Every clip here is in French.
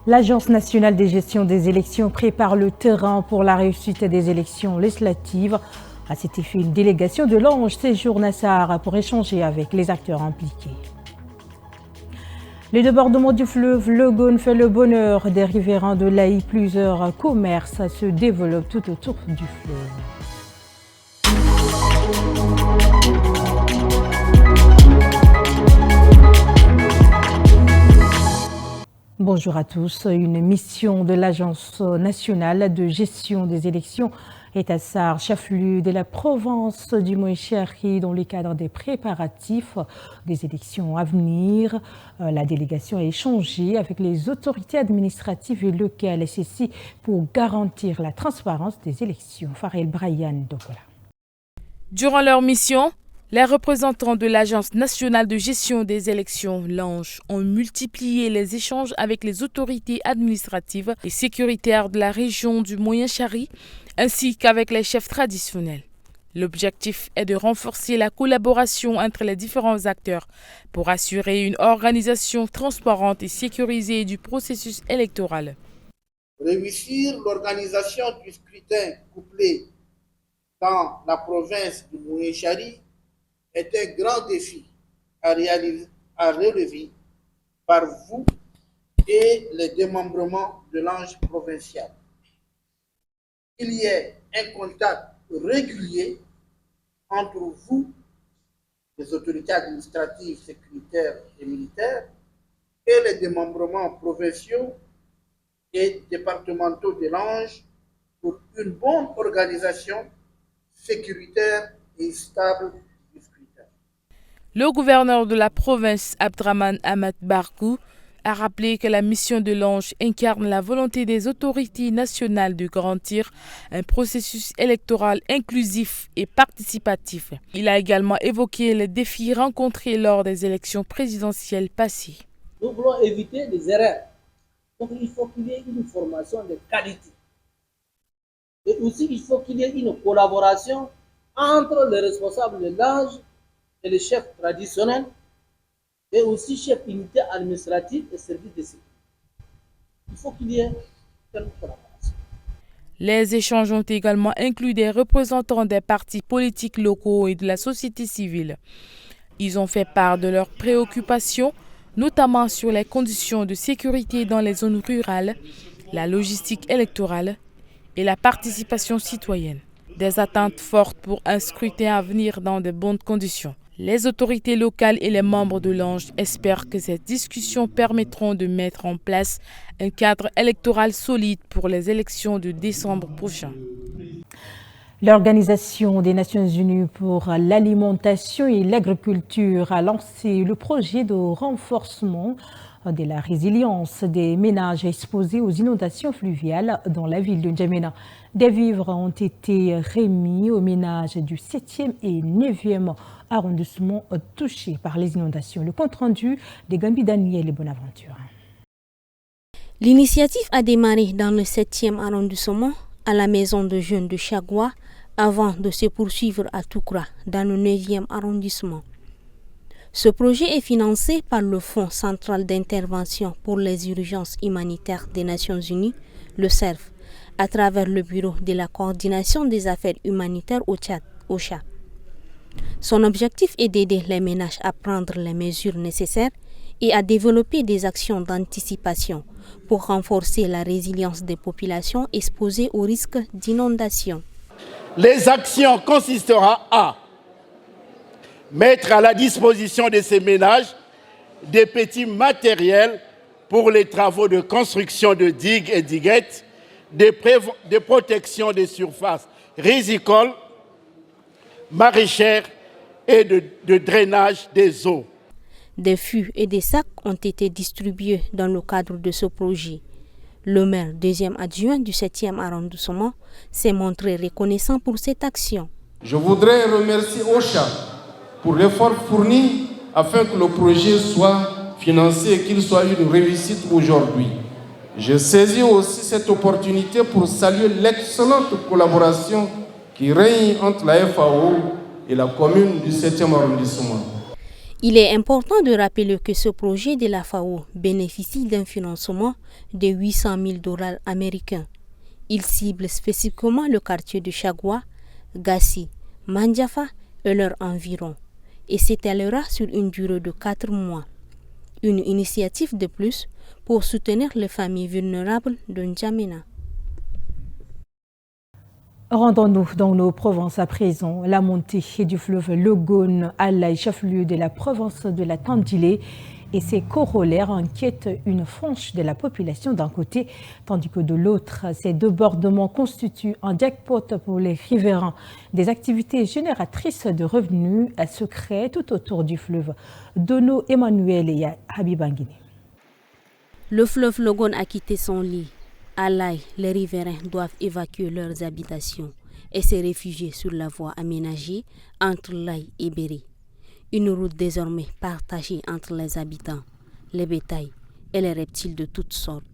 L'Agence nationale de gestion des élections prépare le terrain pour la réussite des élections législatives. À cet effet, une délégation de l'Ange séjourne à Sahara pour échanger avec les acteurs impliqués. Le débordement du fleuve Logone fait le bonheur des riverains de l'Aï. Plusieurs commerces se développent tout autour du fleuve. Bonjour à tous. Une mission de l'Agence nationale de gestion des élections est à Sar, chef-lieu de la province du Moïchari, dans le cadre des préparatifs des élections à venir. La délégation a échangé avec les autorités administratives et locales SSI pour garantir la transparence des élections. Farel Brian Dokola. Durant leur mission, les représentants de l'Agence nationale de gestion des élections, l'ANGE, ont multiplié les échanges avec les autorités administratives et sécuritaires de la région du Moyen-Chari, ainsi qu'avec les chefs traditionnels. L'objectif est de renforcer la collaboration entre les différents acteurs pour assurer une organisation transparente et sécurisée du processus électoral. Réussir l'organisation du scrutin couplé dans la province du Moyen-Chari est un grand défi à relever par vous et les démembrements de l'Ange provincial. Il y ait un contact régulier entre vous, les autorités administratives, sécuritaires et militaires, et les démembrements provinciaux et départementaux de l'Ange pour une bonne organisation sécuritaire et stable du scrutin. Le gouverneur de la province, Abdraman Ahmad Barkou, a rappelé que la mission de l'Ange incarne la volonté des autorités nationales de garantir un processus électoral inclusif et participatif. Il a également évoqué les défis rencontrés lors des élections présidentielles passées. Nous voulons éviter des erreurs. Donc il faut qu'il y ait une formation de qualité. Et aussi il faut qu'il y ait une collaboration entre les responsables de l'Ange et les chefs traditionnels, et aussi chefs unités administratives et services de sécurité. Il faut qu'il y ait une collaboration. Les échanges ont également inclus des représentants des partis politiques locaux et de la société civile. Ils ont fait part de leurs préoccupations, notamment sur les conditions de sécurité dans les zones rurales, la logistique électorale et la participation citoyenne. Des attentes fortes pour un scrutin à venir dans de bonnes conditions. Les autorités locales et les membres de l'Ange espèrent que ces discussions permettront de mettre en place un cadre électoral solide pour les élections de décembre prochain. L'Organisation des Nations Unies pour l'alimentation et l'agriculture a lancé le projet de renforcement de la résilience des ménages exposés aux inondations fluviales dans la ville de N'Djamena. Des vivres ont été remis aux ménages du 7e et 9e arrondissement touchés par les inondations. Le compte-rendu de Gambi Daniel et Bonaventure. L'initiative a démarré dans le 7e arrondissement, à la maison de jeunes de Chagua, avant de se poursuivre à Toukra, dans le 9e arrondissement. Ce projet est financé par le Fonds central d'intervention pour les urgences humanitaires des Nations Unies, le CERF, à travers le Bureau de la coordination des affaires humanitaires au Tchad, OCHA. Son objectif est d'aider les ménages à prendre les mesures nécessaires et à développer des actions d'anticipation pour renforcer la résilience des populations exposées au risque d'inondation. Les actions consisteront à mettre à la disposition de ces ménages des petits matériels pour les travaux de construction de digues et diguettes, de protection des surfaces rizicoles, maraîchères et de drainage des eaux. Des fûts et des sacs ont été distribués dans le cadre de ce projet. Le maire, deuxième adjoint du 7e arrondissement, s'est montré reconnaissant pour cette action. Je voudrais remercier OCHA pour l'effort fourni afin que le projet soit financé et qu'il soit une réussite aujourd'hui. Je saisis aussi cette opportunité pour saluer l'excellente collaboration qui règne entre la FAO et la commune du 7e arrondissement. Il est important de rappeler que ce projet de la FAO bénéficie d'un financement de 800 000 $ américains. Il cible spécifiquement le quartier de Chagwa, Gassi, Mandjafa et leurs environs et s'étalera sur une durée de 4 mois. Une initiative de plus pour soutenir les familles vulnérables de N'Djamena. Rendons-nous dans nos provinces à présent. La montée du fleuve Logone à la chef-lieu de la province de la Tandilé et ses corollaires inquiètent une frange de la population d'un côté, tandis que de l'autre, ces débordements constituent un jackpot pour les riverains. Des activités génératrices de revenus se créent tout autour du fleuve. Dono Emmanuel et Habibangine. Le fleuve Logone a quitté son lit. À l'Aï, les riverains doivent évacuer leurs habitations et se réfugier sur la voie aménagée entre l'Aï et Béri. Une route désormais partagée entre les habitants, les bétails et les reptiles de toutes sortes.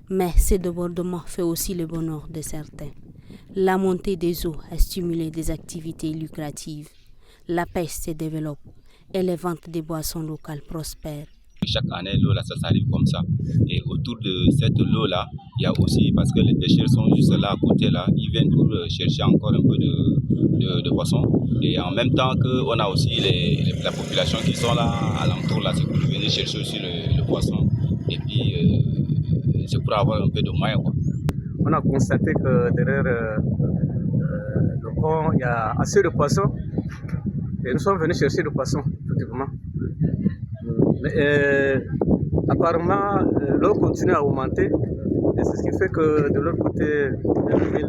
Mais ce débordement fait aussi le bonheur de certains. La montée des eaux a stimulé des activités lucratives. La pêche se développe et les ventes des boissons locales prospèrent. Chaque année, l'eau là, ça arrive comme ça. Et autour de cette eau-là, il y a aussi, parce que les pêcheurs sont juste là, à côté là, ils viennent pour chercher encore un peu de poissons. Et en même temps qu'on a aussi la population qui sont là, à l'entour là, c'est pour venir chercher aussi le poisson. Et puis, c'est pour avoir un peu de moyens, quoi. On a constaté que derrière le pont, il y a assez de poissons. Et nous sommes venus chercher le poisson, effectivement. Mais apparemment, l'eau continue à augmenter et c'est ce qui fait que de l'autre côté de la ville,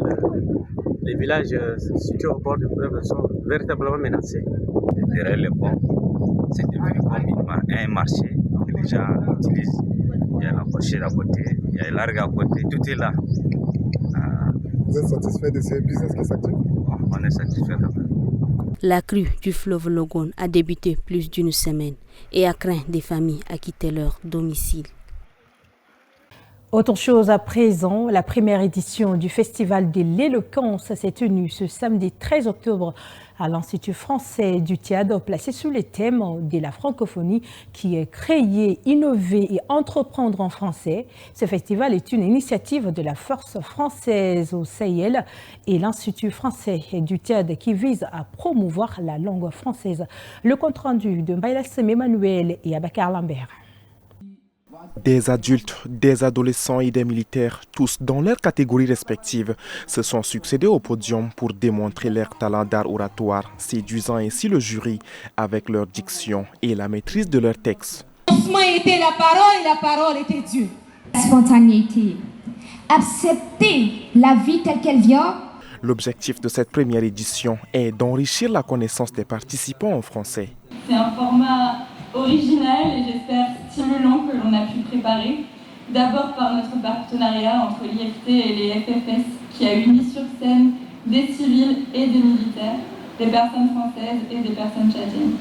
les villages situés au bord du fleuve sont véritablement menacés. Derrière le pont, c'est devenu comme un marché que les gens utilisent. Il y a la pochette à côté, il y a les largues à côté, tout est là. Vous êtes satisfait de ces business qui s'activent? On est satisfait quand même. La crue du fleuve Logone a débuté plus d'une semaine et a craint des familles à quitter leur domicile. Autre chose à présent, la première édition du Festival de l'éloquence s'est tenue ce samedi 13 octobre à l'Institut français du Tchad, placé sous le thème de la francophonie qui est créer, innover et entreprendre en français. Ce festival est une initiative de la Force française au Sahel et l'Institut français du Tchad qui vise à promouvoir la langue française. Le compte-rendu de Mbaïlassem Emmanuel et Abakar Lambert. Des adultes, des adolescents et des militaires, tous dans leurs catégories respectives, se sont succédés au podium pour démontrer leur talent d'art oratoire, séduisant ainsi le jury avec leur diction et la maîtrise de leurs textes. Était la parole et la parole était Dieu. Spontanéité. Accepter la vie telle qu'elle vient. L'objectif de cette première édition est d'enrichir la connaissance des participants en français. C'est un format original et j'espère stimulant que l'on a pu préparer, d'abord par notre partenariat entre l'IFT et les FFS qui a uni sur scène des civils et des militaires, des personnes françaises et des personnes tchadiennes.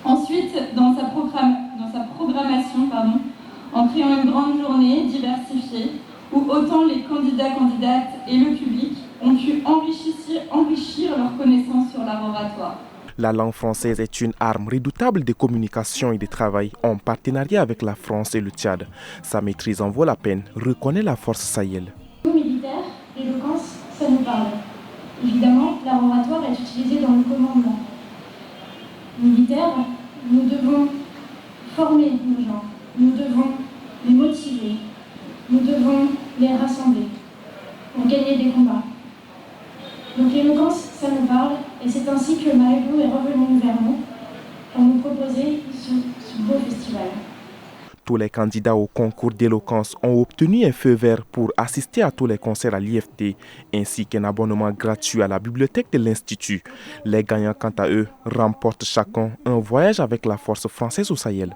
Ensuite, dans sa programmation, en créant une grande journée diversifiée où autant les candidats-candidates et le public ont pu enrichir leurs connaissances sur l'art oratoire. La langue française est une arme redoutable de communication et de travail en partenariat avec la France et le Tchad. Sa maîtrise en vaut la peine, reconnaît la force Sahel. Nous, militaires, l'éloquence, ça nous parle. Évidemment, l'art oratoire est utilisé dans le commandement. Militaires, nous devons former nos gens, nous devons les motiver, nous devons les rassembler pour gagner des combats. Donc l'éloquence, ça nous parle, et c'est ainsi que Maëlou est revenu vers nous pour nous proposer ce beau festival. Tous les candidats au concours d'éloquence ont obtenu un feu vert pour assister à tous les concerts à l'IFT, ainsi qu'un abonnement gratuit à la bibliothèque de l'Institut. Les gagnants, quant à eux, remportent chacun un voyage avec la force française au Sahel.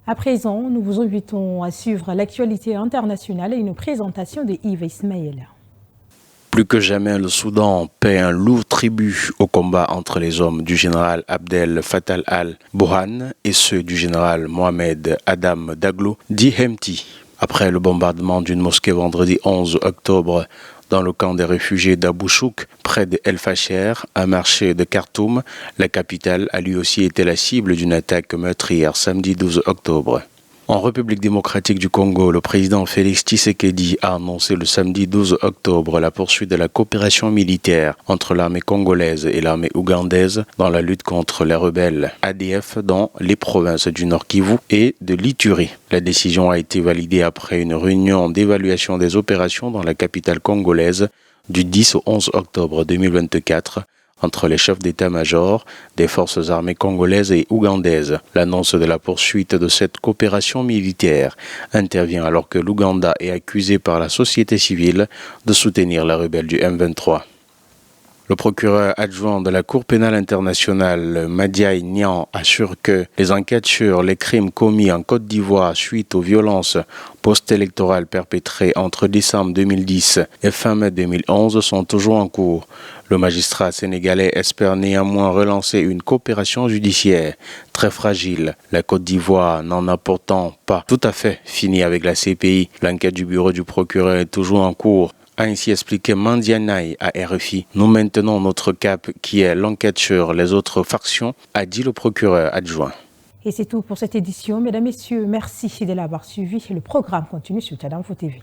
À présent, nous vous invitons à suivre l'actualité internationale et une présentation de Yves Ismaël. Plus que jamais, le Soudan paie un lourd tribut au combat entre les hommes du général Abdel Fattah al-Burhan et ceux du général Mohamed Adam Daglo, dit Hemti. Après le bombardement d'une mosquée vendredi 11 octobre dans le camp des réfugiés d'Abou Chouk, près de El Fasher, un marché de Khartoum. La capitale a lui aussi été la cible d'une attaque meurtrière samedi 12 octobre. En République démocratique du Congo, le président Félix Tshisekedi a annoncé le samedi 12 octobre la poursuite de la coopération militaire entre l'armée congolaise et l'armée ougandaise dans la lutte contre les rebelles ADF dans les provinces du Nord Kivu et de l'Ituri. La décision a été validée après une réunion d'évaluation des opérations dans la capitale congolaise du 10 au 11 octobre 2024. Entre les chefs d'état-major des forces armées congolaises et ougandaises. L'annonce de la poursuite de cette coopération militaire intervient alors que l'Ouganda est accusé par la société civile de soutenir la rebelle du M23. Le procureur adjoint de la Cour pénale internationale, Madiaye Niang, assure que les enquêtes sur les crimes commis en Côte d'Ivoire suite aux violences post-électorales perpétrées entre décembre 2010 et fin mai 2011 sont toujours en cours. Le magistrat sénégalais espère néanmoins relancer une coopération judiciaire très fragile. La Côte d'Ivoire n'en a pourtant pas tout à fait fini avec la CPI. L'enquête du bureau du procureur est toujours en cours. A ainsi expliqué Mandianaï à RFI. Nous maintenons notre cap qui est l'enquête sur les autres factions, a dit le procureur adjoint. Et c'est tout pour cette édition. Mesdames, Messieurs, merci de l'avoir suivi. Le programme continue sur Tadamfo TV.